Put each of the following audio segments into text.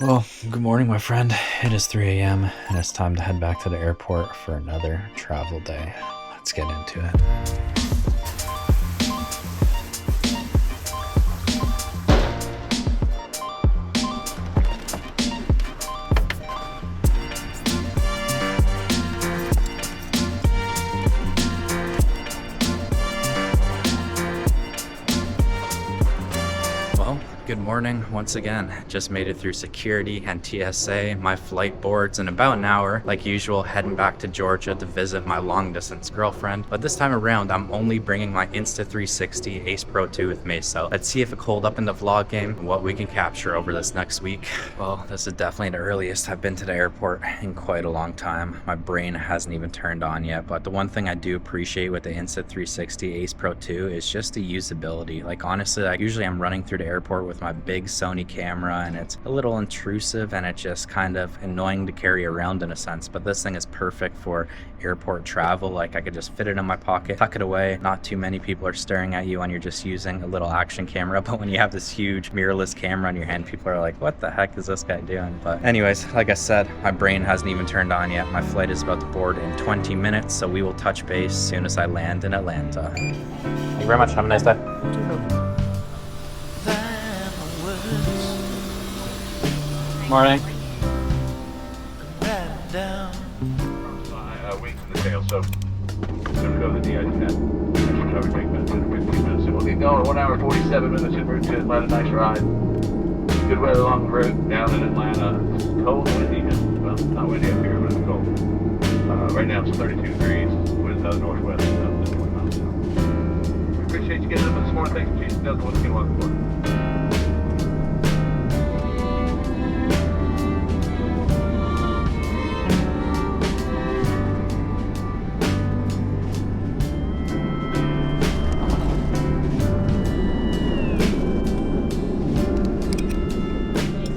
Well, good morning, my friend. It is 3 a.m. and it's time to head back to the airport for another travel day. Let's get into it. Well, good morning once again. Just made it through security and TSA, my flight boards in about an hour. Like usual, heading back to Georgia to visit my long distance girlfriend. But this time around, I'm only bringing my Insta360 Ace Pro 2 with me. So let's see if it hold up in the vlog game and what we can capture over this next week. Well, this is definitely the earliest I've been to the airport in quite a long time. My brain hasn't even turned on yet. But the one thing I do appreciate with the Insta360 Ace Pro 2 is just the usability. Like honestly, usually I'm running through the airport with my big Sony camera and it's a little intrusive and it's just kind of annoying to carry around in a sense, but this thing is perfect for airport travel. Like I could just fit it in my pocket, tuck it away. Not too many people are staring at you when you're just using a little action camera, but when you have this huge mirrorless camera in your hand, people are like, what the heck is this guy doing? But anyways, like I said, my brain hasn't even turned on yet. My flight is about to board in 20 minutes, so we will touch base as soon as I land in Atlanta. Thank you very much. Have a nice day. Morning. Weeks in the tail, so soon to go to the DI-10. Probably take about 10 or 15 minutes, and we'll get going. 1 hour, 47 minutes in route to Atlanta. Nice ride. Good weather along the route down in Atlanta. It's cold and windy. Well, not windy up here, but it's cold. Right now it's 32 degrees. Winds out of the northwest. 20 miles an hour. We appreciate you getting up this morning. Thanks for choosing Delta 1 Skin Walk for.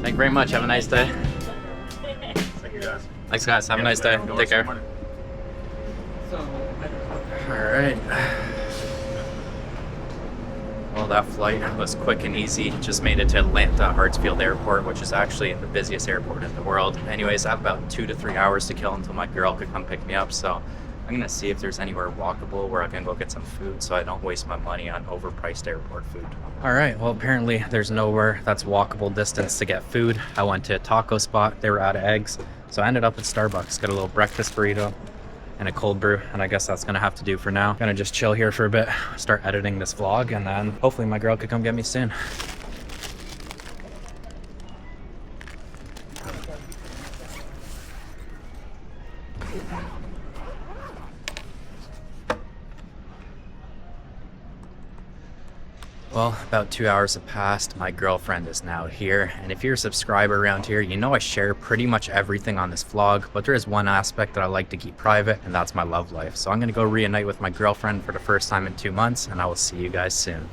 Thank you very much. Have a nice day. Thank you guys. Thanks, guys. Have a nice day. Take care. Alright. Well, that flight was quick and easy. Just made it to Atlanta Hartsfield Airport, which is actually the busiest airport in the world. Anyways, I have about 2 to 3 hours to kill until my girl could come pick me up, so I'm gonna see if there's anywhere walkable where I can go get some food so I don't waste my money on overpriced airport food. Alright, well apparently there's nowhere that's walkable distance to get food. I went to a taco spot, they were out of eggs, so I ended up at Starbucks, got a little breakfast burrito and a cold brew, and I guess that's gonna have to do for now. Gonna just chill here for a bit, start editing this vlog, and then hopefully my girl could come get me soon. Well, about 2 hours have passed. My girlfriend is now here, and if you're a subscriber around here, you know I share pretty much everything on this vlog, but there is one aspect that I like to keep private, and that's my love life. So I'm gonna go reunite with my girlfriend for the first time in 2 months, and I will see you guys soon.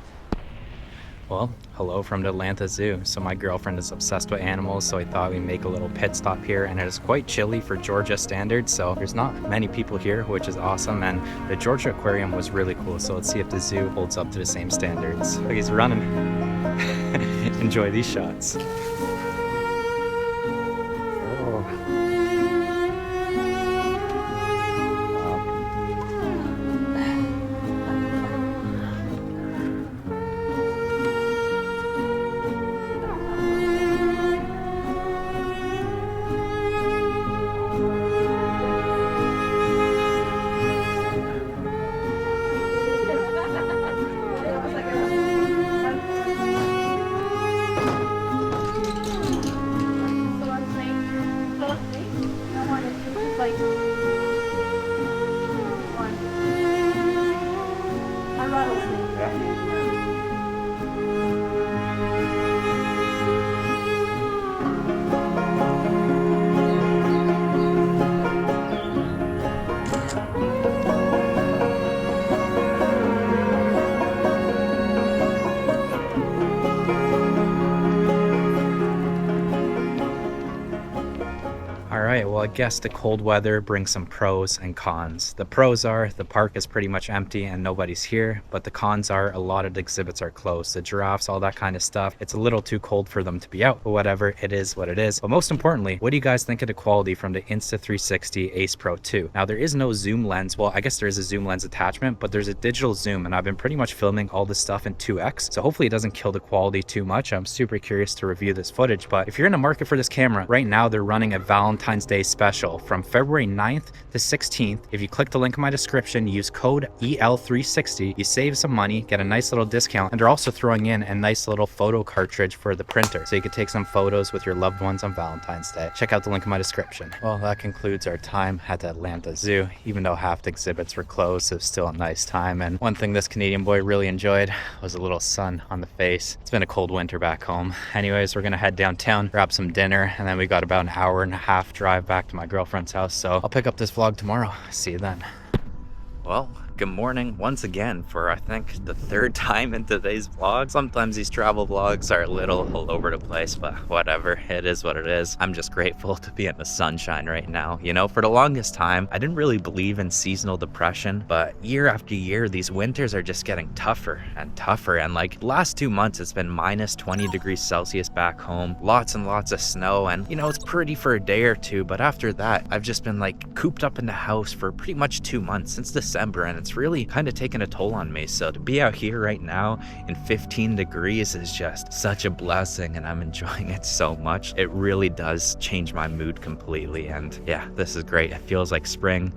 Well, hello from the Atlanta Zoo. So my girlfriend is obsessed with animals, so I thought we'd make a little pit stop here, and it is quite chilly for Georgia standards, so there's not many people here, which is awesome, and the Georgia Aquarium was really cool, so let's see if the zoo holds up to the same standards. Look, he's running. Enjoy these shots. All right, well, I guess the cold weather brings some pros and cons. The pros are the park is pretty much empty and nobody's here, but the cons are a lot of the exhibits are closed. The giraffes, all that kind of stuff, it's a little too cold for them to be out, but whatever, it is what it is. But most importantly, what do you guys think of the quality from the Insta360 Ace Pro 2? Now, there is no zoom lens. Well, I guess there is a zoom lens attachment, but there's a digital zoom, and I've been pretty much filming all this stuff in 2x, so hopefully it doesn't kill the quality too much. I'm super curious to review this footage, but if you're in the market for this camera, right now they're running a Valentine's Day special from February 9th to 16th. If you click the link in my description, use code EL360, you save some money, get a nice little discount, and they're also throwing in a nice little photo cartridge for the printer, so you could take some photos with your loved ones on Valentine's Day. Check out the link in my description. Well, that concludes our time at the Atlanta Zoo. Even though half the exhibits were closed, it was still a nice time, and one thing this Canadian boy really enjoyed was a little sun on the face. It's been a cold winter back home. Anyways, we're gonna head downtown, grab some dinner, and then we got about an hour and a half drive back to my girlfriend's house, so I'll pick up this vlog tomorrow. See you then. Well, good morning once again for I think the third time in today's vlog. Sometimes these travel vlogs are a little all over the place, but whatever, it is what it is. I'm just grateful to be in the sunshine right now. You know, for the longest time, I didn't really believe in seasonal depression, but year after year, these winters are just getting tougher and tougher. And like last 2 months, it's been minus 20 degrees Celsius back home, lots and lots of snow. And you know, it's pretty for a day or two, but after that, I've just been like cooped up in the house for pretty much 2 months since December, and it's really kind of taken a toll on me. So to be out here right now in 15 degrees is just such a blessing, and I'm enjoying it so much. It really does change my mood completely, and yeah, this is great. It feels like spring.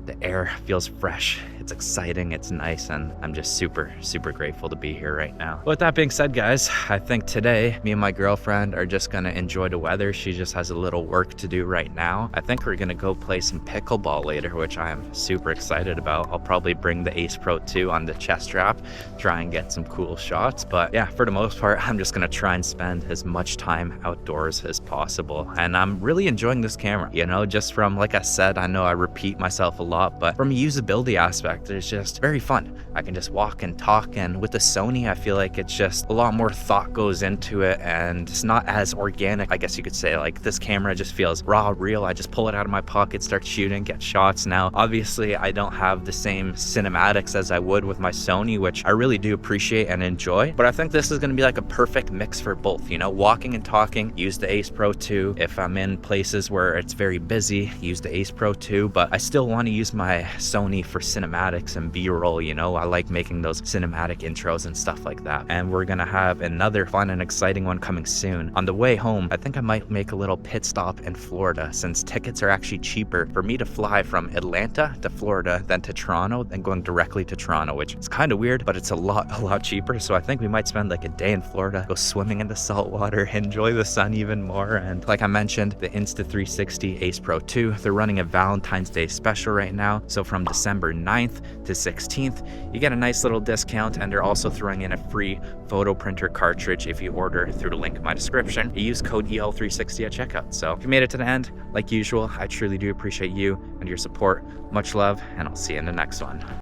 The air feels fresh, it's exciting, it's nice, and I'm just super grateful to be here right now. With that being said, guys, I think today me and my girlfriend are just gonna enjoy the weather. She just has a little work to do right now. I think we're gonna go play some pickleball later, which I am super excited about. I'll probably bring the Ace Pro 2 on the chest strap, try and get some cool shots. But yeah, for the most part, I'm just gonna try and spend as much time outdoors as possible. And I'm really enjoying this camera, you know, just from, like I said, I know I repeat myself a lot, but from a usability aspect, it's just very fun. I can just walk and talk, and with the Sony, I feel like it's just a lot more thought goes into it, and it's not as organic, I guess you could say. Like this camera just feels raw, real. I just pull it out of my pocket, start shooting, get shots. Now, obviously, I don't have the same cinematics as I would with my Sony, which I really do appreciate and enjoy, but I think this is gonna be like a perfect mix for both, you know, walking and talking, use the Ace Pro 2. If I'm in places where it's very busy, use the Ace Pro 2, but I still want to use my Sony for cinematics and B-roll. You know, I like making those cinematic intros and stuff like that. And we're gonna have another fun and exciting one coming soon. On the way home, I think I might make a little pit stop in Florida, since tickets are actually cheaper for me to fly from Atlanta to Florida than to Toronto, than going directly to Toronto, which is kind of weird, but it's a lot cheaper. So I think we might spend like a day in Florida, go swimming in the salt water, enjoy the sun even more. And like I mentioned, the Insta360 Ace Pro 2, they're running a Valentine's Day special right now. So from December 9th to 16th, you get a nice little discount, and they're also throwing in a free photo printer cartridge if you order through the link in my description. You use code EL360 at checkout. So if you made it to the end, like usual, I truly do appreciate you and your support. Much love, and I'll see you in the next one.